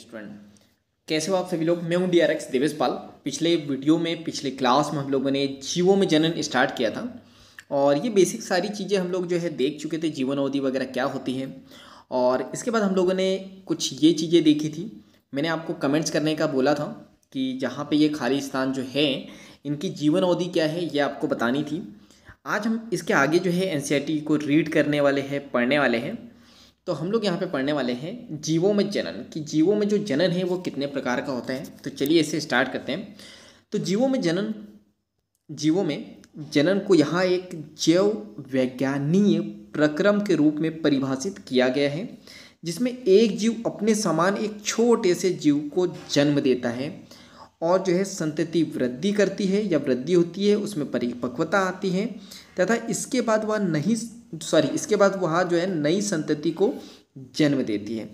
Student, कैसे हो आप सभी लोग। मैं हूं DRX देवेश पाल। पिछले वीडियो में पिछले क्लास में हम लोगों ने जीवों में जनन स्टार्ट किया था और ये बेसिक सारी चीज़ें हम लोग जो है देख चुके थे, जीवन अवधि वगैरह क्या होती है। और इसके बाद हम लोगों ने कुछ ये चीज़ें देखी थी। मैंने आपको कमेंट्स करने का बोला था कि जहाँ पे ये खाली स्थान जो है इनकी जीवन अवधि क्या है ये आपको बतानी थी। आज हम इसके आगे जो है NCERT को रीड करने वाले हैं, पढ़ने वाले हैं। तो हम लोग यहाँ पे पढ़ने वाले हैं जीवों में जनन, कि जीवों में जो जनन है वो कितने प्रकार का होता है। तो चलिए इसे स्टार्ट करते हैं। तो जीवों में जनन को यहाँ एक जैव वैज्ञानिक प्रक्रम के रूप में परिभाषित किया गया है, जिसमें एक जीव अपने समान एक छोटे से जीव को जन्म देता है और जो है संतति वृद्धि करती है या वृद्धि होती है, उसमें परिपक्वता आती है तथा इसके बाद वह जो है नई संतति को जन्म देती है।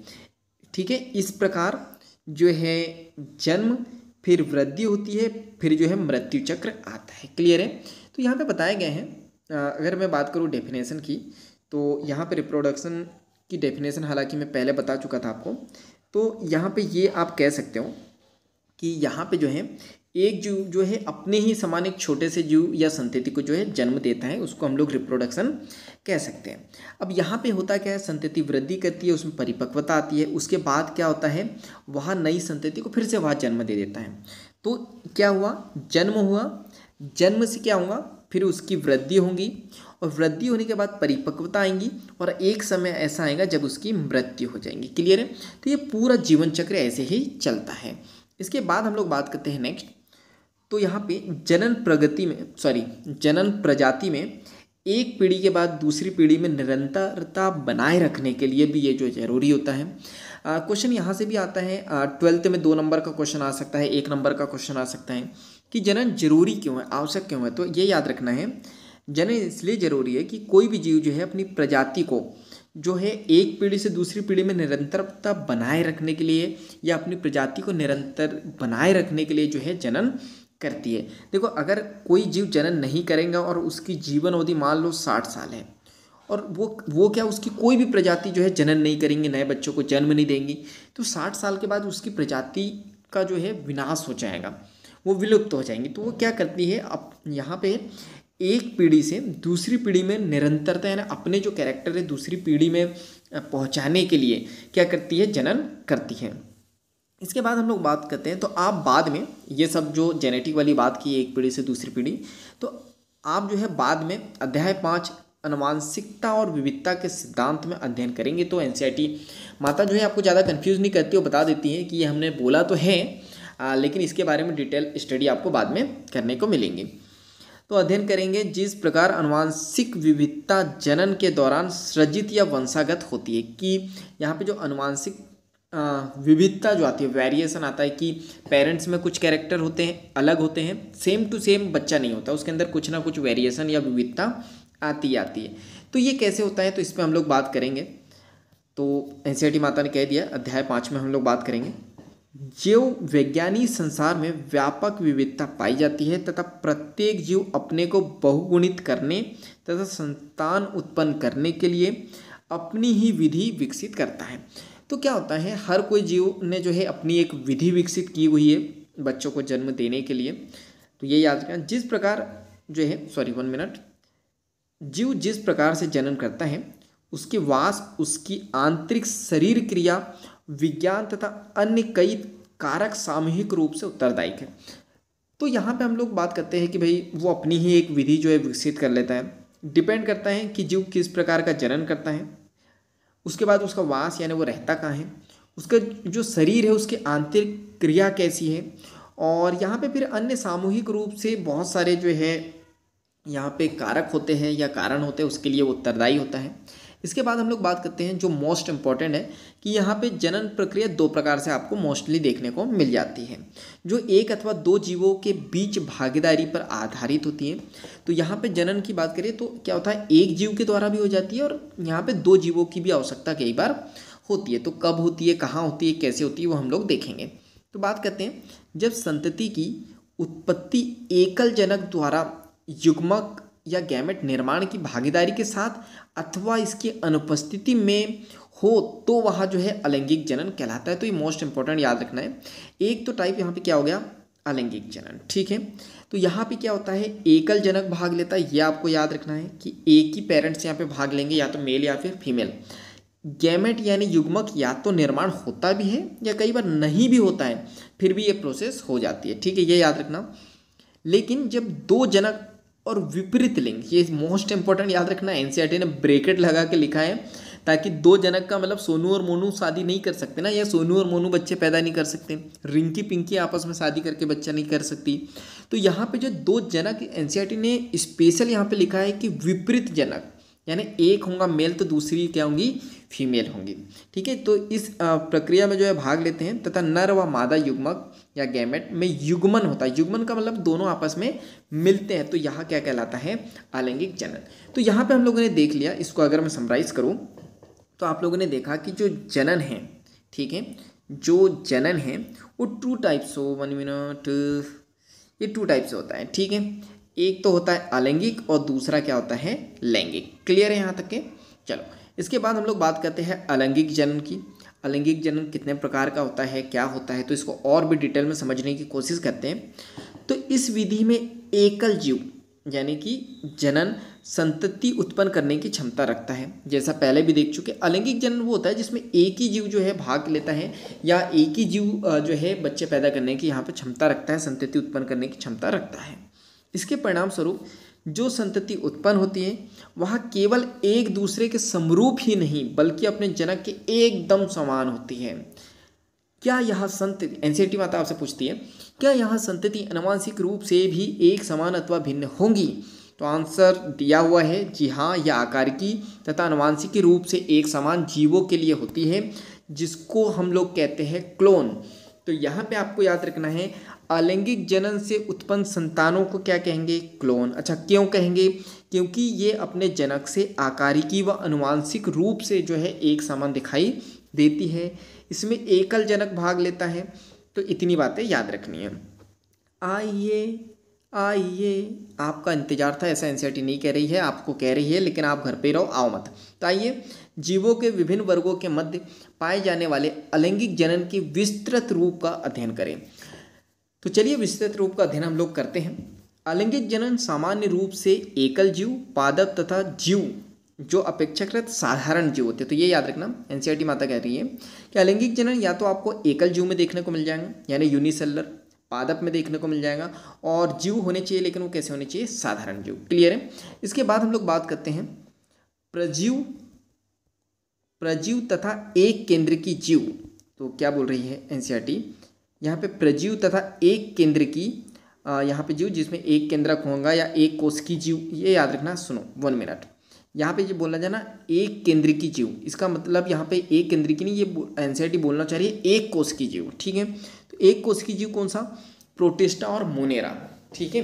ठीक है, इस प्रकार जो है जन्म, फिर वृद्धि होती है, फिर जो है मृत्यु चक्र आता है। क्लियर है। तो यहाँ पे बताए गए हैं, अगर मैं बात करूँ डेफिनेशन की, तो यहाँ पे रिप्रोडक्शन की डेफिनेशन हालांकि मैं पहले बता चुका था आपको। तो यहाँ पे ये आप कह सकते हो कि यहाँ पे जो है एक जीव जो है अपने ही समान एक छोटे से जीव या संतति को जो है जन्म देता है, उसको हम लोग रिप्रोडक्शन कह सकते हैं। अब यहाँ पे होता क्या है, संतति वृद्धि करती है, उसमें परिपक्वता आती है, उसके बाद क्या होता है, वह नई संतति को फिर से वह जन्म दे देता है। तो क्या हुआ, जन्म हुआ, जन्म से क्या होगा, फिर उसकी वृद्धि होगी और वृद्धि होने के बाद परिपक्वता आएंगी और एक समय ऐसा आएगा जब उसकी मृत्यु हो जाएंगी। क्लियर है। तो ये पूरा जीवन चक्र ऐसे ही चलता है। इसके बाद हम लोग बात करते हैं नेक्स्ट। तो यहाँ पे जनन प्रजाति में एक पीढ़ी के बाद दूसरी पीढ़ी में निरंतरता बनाए रखने के लिए भी ये जो जरूरी होता है। क्वेश्चन यहाँ से भी आता है, 12th में 2 नंबर का क्वेश्चन आ सकता है, 1 नंबर का क्वेश्चन आ सकता है कि जनन जरूरी क्यों है, आवश्यक क्यों है। तो ये याद रखना है, जनन इसलिए जरूरी है कि कोई भी जीव जो है अपनी प्रजाति को जो है एक पीढ़ी से दूसरी पीढ़ी में निरंतरता बनाए रखने के लिए या अपनी प्रजाति को निरंतर बनाए रखने के लिए जो है जनन करती है। देखो, अगर कोई जीव जनन नहीं करेगा और उसकी जीवन अवधि मान लो 60 साल है और वो क्या, उसकी कोई भी प्रजाति जो है जनन नहीं करेंगे, नए बच्चों को जन्म नहीं देंगी, तो 60 साल के बाद उसकी प्रजाति का जो है विनाश हो जाएगा, वो विलुप्त हो जाएंगी। तो वो क्या करती है, अब यहाँ पे एक पीढ़ी से दूसरी पीढ़ी में निरंतरता यानी अपने जो कैरेक्टर है दूसरी पीढ़ी में पहुँचाने के लिए क्या करती है, जनन करती है। इसके बाद हम लोग बात करते हैं, तो आप बाद में ये सब जो जेनेटिक वाली बात की एक पीढ़ी से दूसरी पीढ़ी, तो आप जो है बाद में अध्याय 5 अनुवांशिकता और विविधता के सिद्धांत में अध्ययन करेंगे। तो NCERT माता जो है आपको ज़्यादा कंफ्यूज नहीं करती, वो बता देती है कि ये हमने बोला तो है लेकिन इसके बारे में डिटेल स्टडी आपको बाद में करने को मिलेंगी। तो अध्ययन करेंगे जिस प्रकार अनुवांशिक विविधता जनन के दौरान सृजित या वंशागत होती है, कि यहाँ पे जो अनुवांशिक विविधता जो आती है, वेरिएशन आता है कि पेरेंट्स में कुछ कैरेक्टर होते हैं, अलग होते हैं, सेम टू सेम बच्चा नहीं होता, उसके अंदर कुछ ना कुछ वेरिएशन या विविधता आती है। तो ये कैसे होता है, तो इस पर हम लोग बात करेंगे। तो NCERT माता ने कह दिया, अध्याय 5 में हम लोग बात करेंगे। जीव वैज्ञानिक संसार में व्यापक विविधता पाई जाती है तथा प्रत्येक जीव अपने को बहुगुणित करने तथा संतान उत्पन्न करने के लिए अपनी ही विधि विकसित करता है। तो क्या होता है, हर कोई जीव ने जो है अपनी एक विधि विकसित की हुई है बच्चों को जन्म देने के लिए। तो ये याद रखना, जिस प्रकार जो है 1 मिनट, जीव जिस प्रकार से जनन करता है उसके वास, उसकी आंतरिक शरीर क्रिया, विज्ञान तथा अन्य कई कारक सामूहिक रूप से उत्तरदायी है। तो यहाँ पे हम लोग बात करते हैं कि भाई वो अपनी ही एक विधि जो है विकसित कर लेता है। डिपेंड करता है कि जीव किस प्रकार का जनन करता है, उसके बाद उसका वास यानी वो रहता कहाँ है, उसका जो शरीर है उसकी आंतरिक क्रिया कैसी है, और यहाँ पे फिर अन्य सामूहिक रूप से बहुत सारे जो है यहाँ पे कारक होते हैं या कारण होते हैं, उसके लिए वो उत्तरदायी होता है। इसके बाद हम लोग बात करते हैं जो मोस्ट इम्पॉर्टेंट है, कि यहाँ पे जनन प्रक्रिया 2 प्रकार से आपको मोस्टली देखने को मिल जाती है, जो 1 अथवा 2 जीवों के बीच भागीदारी पर आधारित होती है। तो यहाँ पे जनन की बात करें तो क्या होता है, एक जीव के द्वारा भी हो जाती है और यहाँ पे 2 जीवों की भी आवश्यकता कई बार होती है। तो कब होती है, कहाँ होती है, कैसे होती है, वो हम लोग देखेंगे। तो बात करते हैं, जब संतति की उत्पत्ति एकल जनक द्वारा युग्मक या गैमेट निर्माण की भागीदारी के साथ अथवा इसकी अनुपस्थिति में हो तो वह जो है अलैंगिक जनन कहलाता है। तो ये मोस्ट इंपॉर्टेंट याद रखना है। एक तो टाइप यहाँ पे क्या हो गया, अलैंगिक जनन, ठीक है। तो यहाँ पे क्या होता है, एकल जनक भाग लेता है, ये आपको याद रखना है कि एक ही पेरेंट्स यहाँ पे भाग लेंगे, या तो मेल या फिर फीमेल। गैमेट यानी युग्मक या तो निर्माण होता भी है या कई बार नहीं भी होता है, फिर भी ये प्रोसेस हो जाती है, ठीक है, ये याद रखना। लेकिन जब दो जनक और विपरीत लिंग, ये मोस्ट इंपॉर्टेंट याद रखना, एनसीईआरटी ने ब्रैकेट लगा के लिखा है ताकि दो जनक का मतलब सोनू और मोनू शादी नहीं कर सकते ना, या सोनू और मोनू बच्चे पैदा नहीं कर सकते, रिंकी पिंकी आपस में शादी करके बच्चा नहीं कर सकती। तो यहाँ पे जो दो जनक, एनसीईआरटी ने स्पेशल यहाँ पे लिखा है कि विपरीत जनक, यानी एक होगा मेल तो दूसरी क्या होंगी, फीमेल होंगी, ठीक है। तो इस प्रक्रिया में जो है भाग लेते हैं तथा नर व मादा युग्मक या गैमेट में युग्मन होता है। युग्मन का मतलब दोनों आपस में मिलते हैं, तो यहाँ क्या कहलाता है, अलैंगिक जनन। तो यहाँ पे हम लोगों ने देख लिया, इसको अगर मैं समराइज करूँ तो आप लोगों ने देखा कि जो जनन है, ठीक है, जो जनन है वो टू टाइप्स, 1 मिनट, ये टू टाइप से होता है, ठीक है। एक तो होता है अलैंगिक और दूसरा क्या होता है, लैंगिक। क्लियर है यहाँ तक के? चलो इसके बाद हम लोग बात करते हैं अलैंगिक जनन की। अलैंगिक जनन कितने प्रकार का होता है, क्या होता है, तो इसको और भी डिटेल में समझने की कोशिश करते हैं। तो इस विधि में एकल जीव यानी कि जनन संतति उत्पन्न करने की क्षमता रखता है। जैसा पहले भी देख चुके, अलैंगिक जनन वो होता है जिसमें एक ही जीव जो है भाग लेता है, या एक ही जीव जो है बच्चे पैदा करने की यहाँ पे क्षमता रखता है, संतति उत्पन्न करने की क्षमता रखता है। इसके परिणाम स्वरूप जो संतति उत्पन्न होती है वह केवल एक दूसरे के समरूप ही नहीं बल्कि अपने जनक के एकदम समान होती है। क्या यह संतति, एनसीईआरटी माता आपसे पूछती है, क्या यह संतति आनुवंशिक रूप से भी एक समान अथवा भिन्न होंगी? तो आंसर दिया हुआ है, जी हाँ, यह आकारिकी तथा आनुवंशिक रूप से एक समान जीवों के लिए होती है, जिसको हम लोग कहते हैं क्लोन। तो यहाँ पे आपको याद रखना है, अलैंगिक जनन से उत्पन्न संतानों को क्या कहेंगे, क्लोन। अच्छा, क्यों कहेंगे? क्योंकि ये अपने जनक से आकारिकी व आनुवंशिक रूप से जो है एक समान दिखाई देती है। इसमें एकल जनक भाग लेता है। तो इतनी बातें याद रखनी है। आइए आपका इंतजार था, ऐसा एनसीईआरटी नहीं कह रही है, आपको कह रही है, लेकिन आप घर पे रहो, आओ मत। तो आइए जीवों के विभिन्न वर्गों के मध्य पाए जाने वाले अलैंगिक जनन के विस्तृत रूप का अध्ययन करें। तो चलिए विस्तृत रूप का अध्ययन हम लोग करते हैं। अलैंगिक जनन सामान्य रूप से एकल जीव, पादप तथा जीव जो अपेक्षाकृत साधारण जीव होते हैं। तो ये याद रखना, एनसीईआरटी माता कह रही है कि अलैंगिक जनन या तो आपको एकल जीव में देखने को मिल जाएगा, यानी यूनिसेलुलर, पादप में देखने को मिल जाएगा, और जीव होने चाहिए, लेकिन वो कैसे होने चाहिए, साधारण जीव। क्लियर है? इसके बाद हम लोग बात करते हैं प्रजीव तथा एक केंद्र की जीव। तो क्या बोल रही है एनसीईआरटी यहाँ पे, प्रजीव तथा एक केंद्र की, यहाँ पे जीव जिसमें एक केंद्रक होगा या एक कोश की जीव, ये याद रखना। सुनो 1 मिनट, यहाँ पे जो बोलना जाना एक केंद्र की जीव, इसका मतलब यहाँ पे एक केंद्र की नहीं, ये एनसीईआरटी बोलना चाह रही है एक कोश की जीव, ठीक है। तो एक कोश की जीव कौन सा, प्रोटिस्टा और मोनेरा, ठीक है।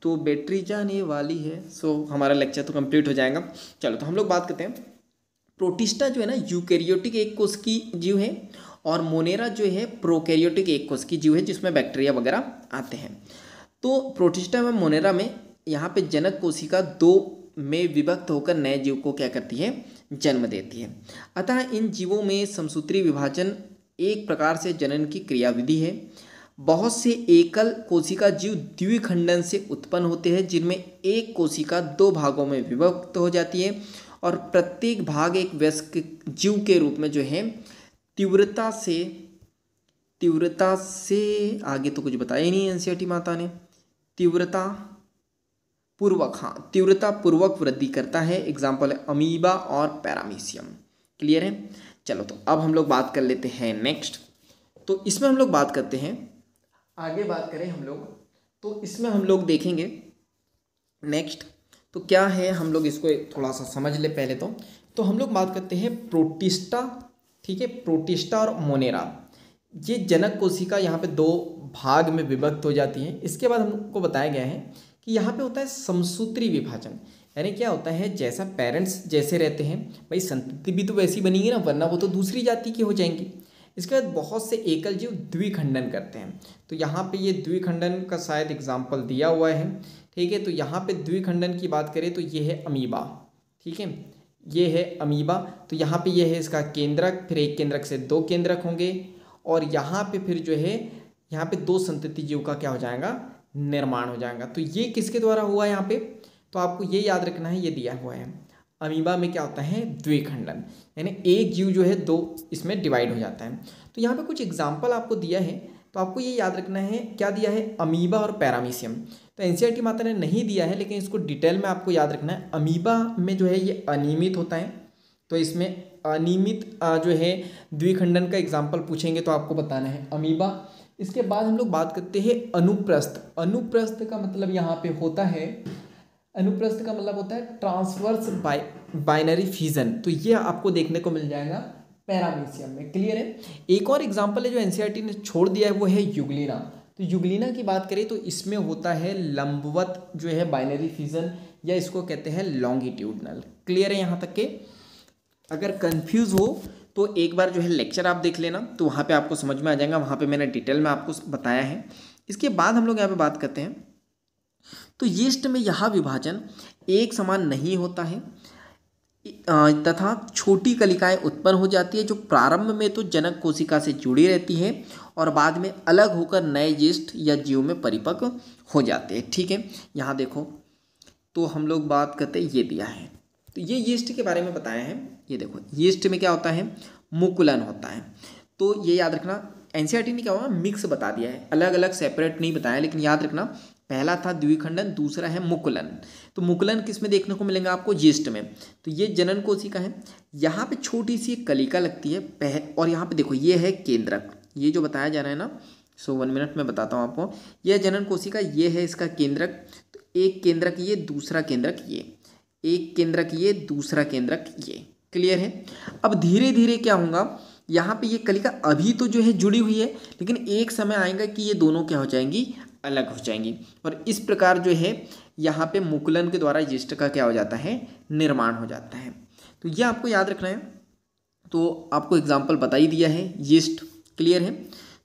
तो बैटरी जाने वाली है, सो हमारा लेक्चर तो कंप्लीट हो जाएगा। चलो तो हम लोग बात करते हैं, प्रोटिस्टा जो है ना यूकैरियोटिक एक कोश की जीव है, और मोनेरा जो है प्रोकैरियोटिक एक कोश की जीव है, जिसमें बैक्टीरिया वगैरह आते हैं। तो प्रोटिस्टा में मोनेरा में यहाँ पे जनक कोशिका दो में विभक्त होकर नए जीव को क्या करती है, जन्म देती है। अतः इन जीवों में समसूत्री विभाजन एक प्रकार से जनन की क्रियाविधि है। बहुत से एकल कोशिका जीव द्विखंडन से उत्पन्न होते हैं, जिनमें एक कोशिका दो भागों में विभक्त हो जाती है, और प्रत्येक भाग एक वयस्क जीव के रूप में जो है तीव्रता से आगे तो कुछ बताया ही नहीं एनसीईआरटी माता ने, तीव्रता पूर्वक वृद्धि करता है। एग्जाम्पल है अमीबा और पैरामीशियम। क्लियर है? चलो तो अब हम लोग बात कर लेते हैं नेक्स्ट। तो इसमें हम लोग बात करते हैं, आगे बात करें हम लोग, तो इसमें हम लोग देखेंगे नेक्स्ट तो क्या है, हम लोग इसको थोड़ा सा समझ ले पहले। तो हम लोग बात करते हैं प्रोटिस्टा, ठीक है, प्रोटिस्टा और मोनेरा, ये जनक कोशिका यहाँ पे दो भाग में विभक्त हो जाती है। इसके बाद हमको बताया गया है कि यहाँ पे होता है समसूत्री विभाजन, यानी क्या होता है, जैसा पेरेंट्स जैसे रहते हैं भाई संतति भी तो वैसी बनेगी ना, वरना वो तो दूसरी जाति की हो जाएंगी। इसके बाद बहुत से एकल जीव द्विखंडन करते हैं। तो यहाँ पे ये द्विखंडन का शायद एग्जाम्पल दिया हुआ है, ठीक है। तो यहाँ पे द्विखंडन की बात करें तो ये है अमीबा, ठीक है, ये है अमीबा। तो यहाँ पे ये है इसका केंद्रक, फिर एक केंद्रक से 2 केंद्रक होंगे और यहाँ पे फिर जो है यहाँ पे 2 संतति जीव का क्या हो जाएगा, निर्माण हो जाएगा। तो ये किसके द्वारा हुआ यहाँ पे, तो आपको ये याद रखना है, ये दिया हुआ है अमीबा में क्या होता है, द्विखंडन, यानी एक जीव जो है 2 इसमें डिवाइड हो जाता है। तो यहाँ पे कुछ एग्जाम्पल आपको दिया है, तो आपको ये याद रखना है क्या दिया है, अमीबा और पैरामीशियम। तो एनसीईआरटी माता ने नहीं दिया है, लेकिन इसको डिटेल में आपको याद रखना है। अमीबा में जो है ये अनियमित होता है, तो इसमें अनियमित जो है द्विखंडन का एग्जाम्पल पूछेंगे तो आपको बताना है अमीबा। इसके बाद हम लोग बात करते हैं अनुप्रस्थ। अनुप्रस्थ का मतलब यहाँ पे होता है, अनुप्रस्थ का मतलब होता है ट्रांसवर्स बाइनरी फिजन। तो ये आपको देखने को मिल जाएगा पैरामीशियम में। क्लियर है। एक और एग्जांपल है जो एनसीईआरटी ने छोड़ दिया है, वो है युग्लिना। तो युग्लिना की बात करें तो इसमें होता है लंबवत जो है बाइनरी फिजन, या इसको कहते हैं लॉन्गिट्यूडनल। क्लियर है यहाँ तक के। अगर कंफ्यूज हो तो एक बार जो है लेक्चर आप देख लेना, तो वहाँ पे आपको समझ में आ जाएगा, वहाँ पे मैंने डिटेल में आपको बताया है। इसके बाद हम लोग यहाँ पे बात करते हैं, तो यीस्ट में यह विभाजन एक समान नहीं होता है तथा छोटी कलिकाएं उत्पन्न हो जाती है, जो प्रारंभ में तो जनक कोशिका से जुड़ी रहती है और बाद में अलग होकर नए यीस्ट या जीव में परिपक्व हो जाते हैं। ठीक है, यहाँ देखो, तो हम लोग बात करते हैं, ये दिया है, तो ये यीस्ट के बारे में बताया है। ये देखो, यीस्ट में क्या होता है, मुकुलन होता है। तो ये याद रखना, एनसीईआरटी ने क्या हुआ, मिक्स बता दिया है, अलग अलग सेपरेट नहीं बताया, लेकिन याद रखना पहला था द्विखंडन, दूसरा है मुकुलन। तो मुकुलन किस में देखने को मिलेगा आपको, यीस्ट में। तो ये जनन कोशिका है, यहाँ पे छोटी सी कलिका लगती है और यहाँ पे देखो ये है केंद्रक, ये जो बताया जा रहा है ना, 1 मिनट में बताता हूँ आपको। यह जनन कोशिका, ये है इसका केंद्रक। तो एक केंद्रक ये, दूसरा केंद्रक ये, एक केंद्रक ये, दूसरा केंद्रक ये। क्लियर है। अब धीरे धीरे क्या होगा, यहाँ पे ये कलिका अभी तो जो है जुड़ी हुई है, लेकिन एक समय आएगा कि ये दोनों क्या हो जाएंगी, अलग हो जाएंगी। और इस प्रकार जो है यहाँ पे मुकुलन के द्वारा यीस्ट का क्या हो जाता है, निर्माण हो जाता है। तो ये आपको याद रखना है। तो आपको एग्जाम्पल बता ही दिया है यीस्ट। क्लियर है।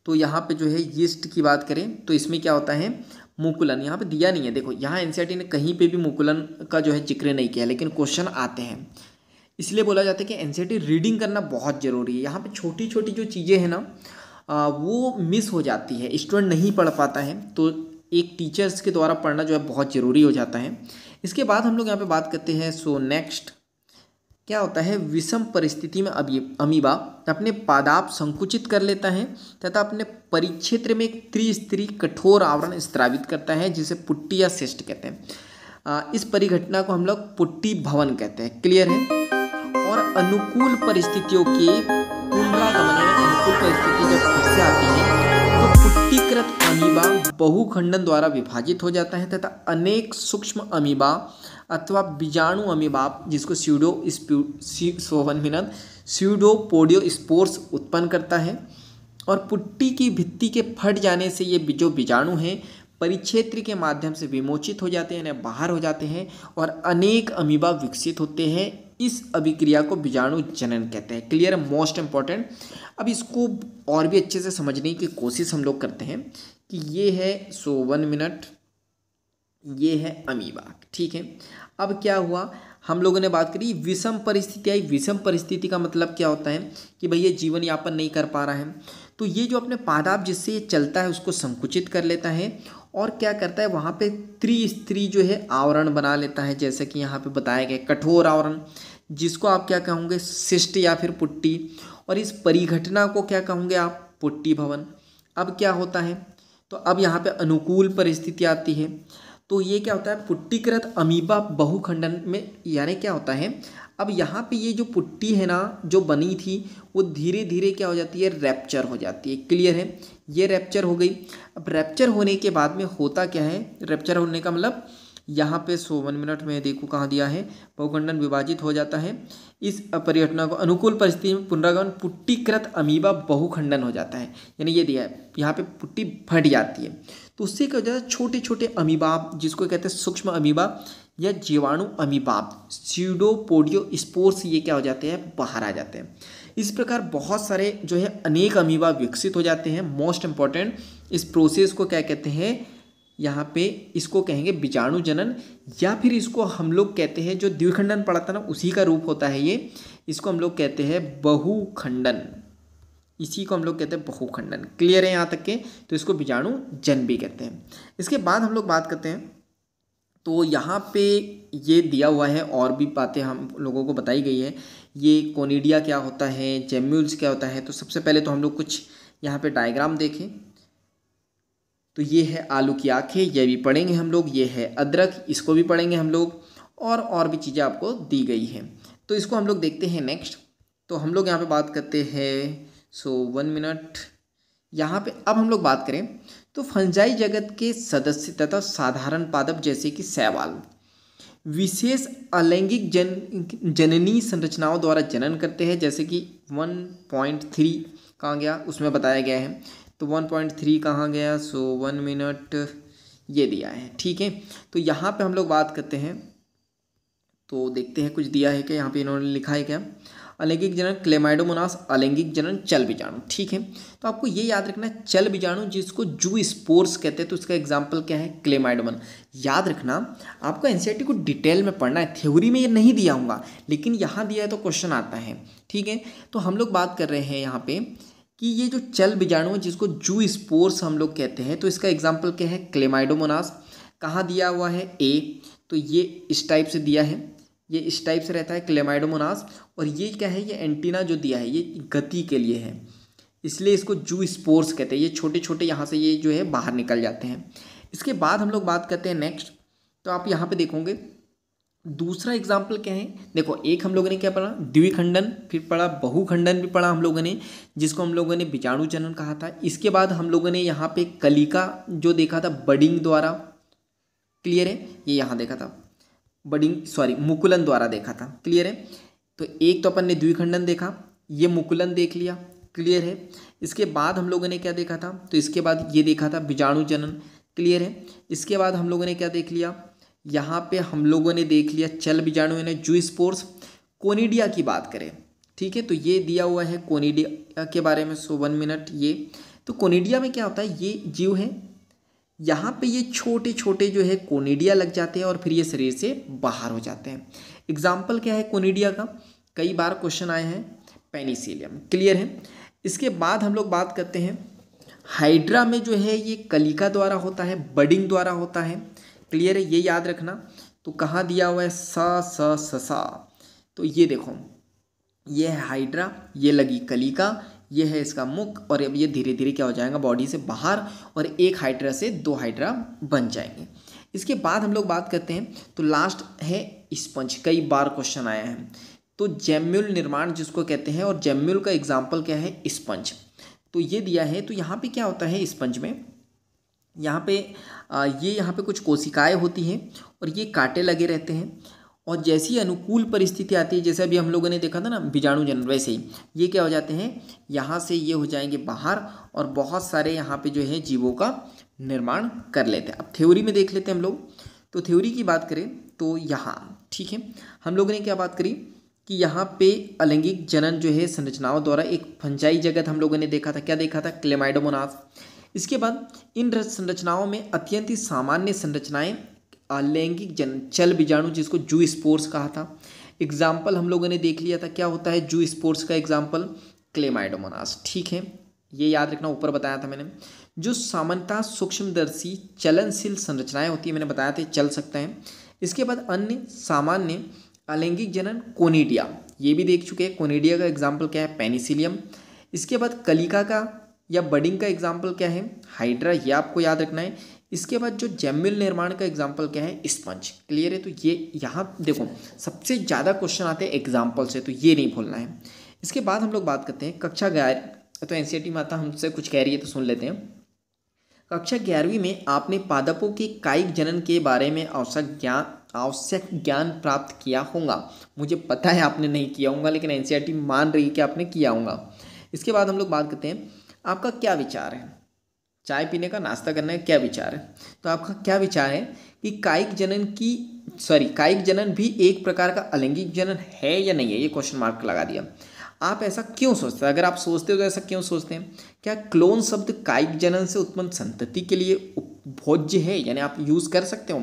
तो यहाँ पे जो है यीस्ट की बात करें तो इसमें क्या होता है, मुकुलन यहाँ पे दिया नहीं है। देखो यहाँ एनसीईआरटी ने कहीं पे भी मुकुलन का जो है जिक्र नहीं किया, लेकिन क्वेश्चन आते हैं, इसलिए बोला जाता है कि एनसीईआरटी रीडिंग करना बहुत ज़रूरी है। यहाँ पे छोटी छोटी जो चीज़ें हैं ना वो मिस हो जाती है, स्टूडेंट नहीं पढ़ पाता है, तो एक टीचर्स के द्वारा पढ़ना जो है बहुत ज़रूरी हो जाता है। इसके बाद हम लोग यहाँ पे बात करते हैं, सो नेक्स्ट क्या होता है, विषम परिस्थिति में अमीबा अपने पादाप संकुचित कर लेता है तथा अपने परिक्षेत्र में एक त्रिस्तरीय कठोर आवरण स्रावित करता है, जिसे पुट्टी या सिस्ट कहते हैं। इस परिघटना को हम लोग पुट्टी भवन कहते हैं। क्लियर है। और अनुकूल परिस्थितियों के पुनरागमन, अनुकूल परिस्थिति जब फिर से आती है तो पुट्टीकृत अमीबा बहुखंडन द्वारा विभाजित हो जाता है तथा अनेक सूक्ष्म अमीबा अथवा बीजाणु अमीबा, जिसको स्यूडोपोडियोस्पोर्स उत्पन्न करता है। और पुट्टी की भित्ति के फट जाने से ये जो बीजाणु हैं परिक्षेत्र के माध्यम से विमोचित हो जाते हैं, यानी बाहर हो जाते हैं, और अनेक अमीबा विकसित होते हैं। इस अभिक्रिया को बीजाणु जनन कहते हैं। क्लियर है, मोस्ट इंपॉर्टेंट। अब इसको और भी अच्छे से समझने की कोशिश हम लोग करते हैं कि ये है 1 मिनट, ये है अमीबा। ठीक है। अब क्या हुआ, हम लोगों ने बात करी विषम परिस्थिति आई। विषम परिस्थिति का मतलब क्या होता है कि भाई ये जीवन यापन नहीं कर पा रहा है, तो ये जो अपने पादाप जिससे ये चलता है उसको संकुचित कर लेता है और क्या करता है, वहाँ पे त्रिस्तरीय जो है आवरण बना लेता है, जैसे कि यहाँ पे बताया गया कठोर आवरण, जिसको आप क्या कहोगे, सिस्ट या फिर पुट्टी। और इस परिघटना को क्या कहोगे आप, पुट्टी भवन। अब क्या होता है, तो अब यहाँ पे अनुकूल परिस्थिति आती है, तो ये क्या होता है, पुट्टीकृत अमीबा बहुखंडन में, यानी क्या होता है, अब यहाँ पे ये जो पुट्टी है ना जो बनी थी वो धीरे धीरे क्या हो जाती है, रैप्चर हो जाती है। क्लियर है। ये रैप्चर हो गई। अब रैप्चर होने के बाद में होता क्या है, रैप्चर होने का मतलब यहाँ पे 1 मिनट में देखो कहाँ दिया है, बहुखंडन विभाजित हो जाता है। इस परिघटना को अनुकूल परिस्थिति में पुनरागमन पुट्टीकृत अमीबा बहुखंडन हो जाता है, यानी ये दिया है, यहाँ पे पुट्टी फट जाती है, तो उससे क्या हो जाता है, छोटे छोटे अमीबाब, जिसको कहते हैं सूक्ष्म अमीबा या जीवाणु अमीबाब, स्यूडोपोडियोस्पोर्स, ये क्या हो जाते हैं, बाहर आ जाते हैं। इस प्रकार बहुत सारे जो है अनेक अमीबा विकसित हो जाते हैं। मोस्ट इंपॉर्टेंट, इस प्रोसेस को क्या कहते हैं, यहाँ पे इसको कहेंगे बीजाणु जनन, या फिर इसको हम लोग कहते हैं, जो द्विखंडन पड़ा था ना उसी का रूप होता है ये, इसको हम लोग कहते हैं बहुखंडन। इसी को हम लोग कहते हैं बहुखंडन। क्लियर है यहाँ तक के? तो इसको बीजाणु जन भी कहते हैं। इसके बाद हम लोग बात करते हैं, तो यहाँ पे ये दिया हुआ है और भी बातें हम लोगों को बताई गई है। ये कोनिडिया क्या होता है, जेम्यूल्स क्या होता है। तो सबसे पहले तो हम लोग कुछ यहाँ पे डायग्राम देखें, तो ये है आलू की आंखें, ये भी पढ़ेंगे हम लोग। ये है अदरक, इसको भी पढ़ेंगे हम लोग, और भी चीज़ें आपको दी गई हैं। तो इसको हम लोग देखते हैं नेक्स्ट। तो हम लोग यहाँ पे बात करते हैं, 1 मिनट यहाँ पे। अब हम लोग बात करें तो फंजाई जगत के सदस्य तथा साधारण पादप जैसे कि शैवाल विशेष अलैंगिक जननी संरचनाओं द्वारा जनन करते हैं, जैसे कि 1.3 कहाँ गया, उसमें बताया गया है। तो 1.3 कहाँ गया, 1 मिनट ये दिया है, ठीक है। तो यहाँ पे हम लोग बात करते हैं, तो देखते हैं कुछ दिया है क्या। यहाँ पे इन्होंने लिखा है क्या, अलैंगिक जनन क्लेमाइडोमोनास, अलैंगिक जनन चल बीजाणु, ठीक है। तो आपको ये याद रखना है, चल बीजाणु जिसको जू स्पोर्स कहते हैं, तो उसका एग्जाम्पल क्या है, क्लेमाइडोमन। याद रखना, आपको एनसीईआरटी को डिटेल में पढ़ना है, थ्योरी में ये नहीं दिया होगा, लेकिन यहाँ दिया है तो क्वेश्चन आता है, ठीक है। तो हम लोग बात कर रहे हैं यहाँ पे कि ये जो चल बीजाणु है जिसको जू स्पोर्स हम लोग कहते हैं, तो इसका एग्जाम्पल क्या है, क्लेमाइडोमोनास। कहाँ दिया हुआ है, ए, तो ये इस टाइप से दिया है, ये इस टाइप से रहता है क्लेमाइडोमोनास। और ये क्या है, ये एंटीना जो दिया है ये गति के लिए है, इसलिए इसको जू स्पोर्स कहते हैं। ये छोटे छोटे यहाँ से ये जो है बाहर निकल जाते हैं। इसके बाद हम लोग बात करते हैं नेक्स्ट। तो आप यहाँ पे देखोगे दूसरा एग्जाम्पल क्या है, देखो एक हम लोगों ने क्या पढ़ा, द्विखंडन, फिर पढ़ा बहुखंडन भी पढ़ा हम लोगों ने, जिसको हम लोगों ने बीजाणु जनन कहा था। इसके बाद हम लोगों ने यहाँ पे कलिका जो देखा था बडिंग द्वारा, क्लियर है, ये यहाँ देखा था मुकुलन द्वारा देखा था, क्लियर है। तो एक तो अपन ने द्विखंडन देखा, ये मुकुलन देख लिया, क्लियर है। इसके बाद हम लोगों ने क्या देखा था, तो इसके बाद ये देखा था बीजाणु जनन, क्लियर है। इसके बाद हम लोगों ने क्या देख लिया, यहाँ पे हम लोगों ने देख लिया चल बीजाणु यानी जू स्पोर्स। कोनिडिया की बात करें, ठीक है, तो ये दिया हुआ है कोनिडिया के बारे में, 1 मिनट ये। तो कोनिडिया में क्या होता है, ये जीव है, यहाँ पे ये छोटे छोटे जो है कोनिडिया लग जाते हैं और फिर ये शरीर से बाहर हो जाते हैं। एग्जाम्पल क्या है कोनिडिया का, कई बार क्वेश्चन आए हैं, पेनिसिलियम, क्लियर है। इसके बाद हम लोग बात करते हैं हाइड्रा में जो है ये कलिका द्वारा होता है, बडिंग द्वारा होता है, क्लियर है, ये याद रखना। तो कहाँ दिया हुआ है, सा। तो ये देखो, ये है हाइड्रा, ये लगी कलिका, ये है इसका मुख, और अब ये धीरे धीरे क्या हो जाएगा बॉडी से बाहर, और एक हाइड्रा से 2 हाइड्रा बन जाएंगे। इसके बाद हम लोग बात करते हैं, तो लास्ट है स्पंज, कई बार क्वेश्चन आया है। तो जेम्यूल निर्माण जिसको कहते हैं, और जेम्यूल का एग्जाम्पल क्या है, स्पंज। तो ये दिया है, तो यहाँ पे क्या होता है स्पंज में, यहाँ पे कुछ कोशिकाएं होती हैं और ये कांटे लगे रहते हैं, और जैसी अनुकूल परिस्थिति आती है, जैसे अभी हम लोगों ने देखा था ना बीजाणु जनन, वैसे ही ये क्या हो जाते हैं, यहाँ से ये हो जाएंगे बाहर, और बहुत सारे यहाँ पे जो है जीवों का निर्माण कर लेते हैं। अब थ्योरी में देख लेते हैं हम लोग। तो थ्योरी की बात करें तो यहाँ, ठीक है, हम लोगों ने क्या बात करी कि यहाँ पे अलैंगिक जनन जो है संरचनाओं द्वारा एक फंजाई जगत हम लोगों ने देखा था, क्या देखा था, क्लेमाइडोमोनास। इसके बाद इन संरचनाओं में अत्यंत ही सामान्य संरचनाएं अलैंगिक जनन चल बीजाणु जिसको जू स्पोर्स कहा था। एग्जाम्पल हम लोगों ने देख लिया था, क्या होता है जू स्पोर्स का एग्जाम्पल, क्लेमाइडोमोनास, ठीक है, ये याद रखना, ऊपर बताया था मैंने। जो सामान्यतः सूक्ष्मदर्शी चलनशील संरचनाएं होती है, मैंने बताया था चल सकता है। इसके बाद अन्य सामान्य अलैंगिक जनन कोनिडिया, ये भी देख चुके हैं, कोनिडिया का एग्जाम्पल क्या है, पेनिसिलियम। इसके बाद कलिका का या बडिंग का एग्जाम्पल क्या है, हाइड्रा, ये आपको याद रखना है। इसके बाद जो जेम्यूल निर्माण का एग्जाम्पल क्या है, स्पंज, क्लियर है। तो ये यहाँ देखो सबसे ज़्यादा क्वेश्चन आते हैं एग्जाम्पल से, तो ये नहीं भूलना है। इसके बाद हम लोग बात करते हैं कक्षा 11, तो एनसीईआरटी माता हमसे कुछ कह रही है तो सुन लेते हैं। कक्षा 11वीं में आपने पादपों के कायिक जनन के बारे में आवश्यक ज्ञान प्राप्त किया होगा। मुझे पता है आपने नहीं किया होगा, लेकिन एनसीईआरटी मान रही है कि आपने किया होगा। इसके बाद हम लोग बात करते हैं आपका क्या विचार है, चाय पीने का, नाश्ता करने का क्या विचार है। तो आपका क्या विचार है कि कायिक जनन भी एक प्रकार का अलैंगिक जनन है या नहीं है, ये क्वेश्चन मार्क लगा दिया। आप ऐसा क्यों सोचते हैं, अगर आप सोचते हो तो ऐसा क्यों सोचते हैं। क्या क्लोन शब्द कायिक जनन से उत्पन्न संतति के लिए भोज्य है, यानी आप यूज़ कर सकते हो।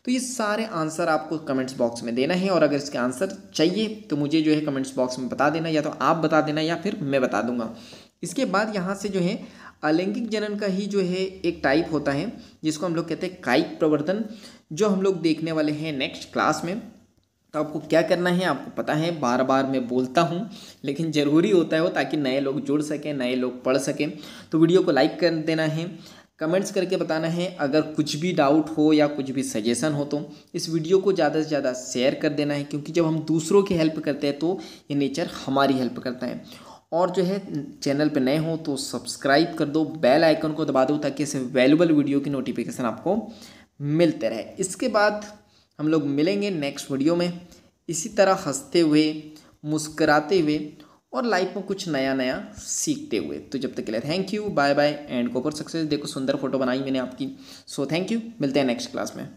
तो ये सारे आंसर आपको कमेंट्स बॉक्स में देना है, और अगर इसके आंसर चाहिए तो मुझे जो है कमेंट्स बॉक्स में बता देना, या तो आप बता देना या फिर मैं बता दूंगा। इसके बाद यहाँ से जो है अलैंगिक जनन का ही जो है एक टाइप होता है जिसको हम लोग कहते हैं कायिक प्रवर्धन, जो हम लोग देखने वाले हैं नेक्स्ट क्लास में। तो आपको क्या करना है आपको पता है, बार बार मैं बोलता हूँ लेकिन ज़रूरी होता है वो, ताकि नए लोग जुड़ सकें, नए लोग पढ़ सकें। तो वीडियो को लाइक कर देना है, कमेंट्स करके बताना है, अगर कुछ भी डाउट हो या कुछ भी सजेशन हो तो इस वीडियो को ज़्यादा से ज़्यादा शेयर कर देना है, क्योंकि जब हम दूसरों की हेल्प करते हैं तो ये नेचर हमारी हेल्प करता है। और जो है चैनल पे नए हो तो सब्सक्राइब कर दो, बेल आइकन को दबा दो, ताकि ऐसे वैल्यूबल वीडियो की नोटिफिकेशन आपको मिलते रहे। इसके बाद हम लोग मिलेंगे नेक्स्ट वीडियो में इसी तरह हंसते हुए, मुस्कुराते हुए और लाइफ में कुछ नया नया सीखते हुए। तो जब तक के लिए thank you, bye bye and go for success. देखो सुंदर फोटो बनाई मैंने आपकी। सो थैंक यू, मिलते हैं नेक्स्ट क्लास में।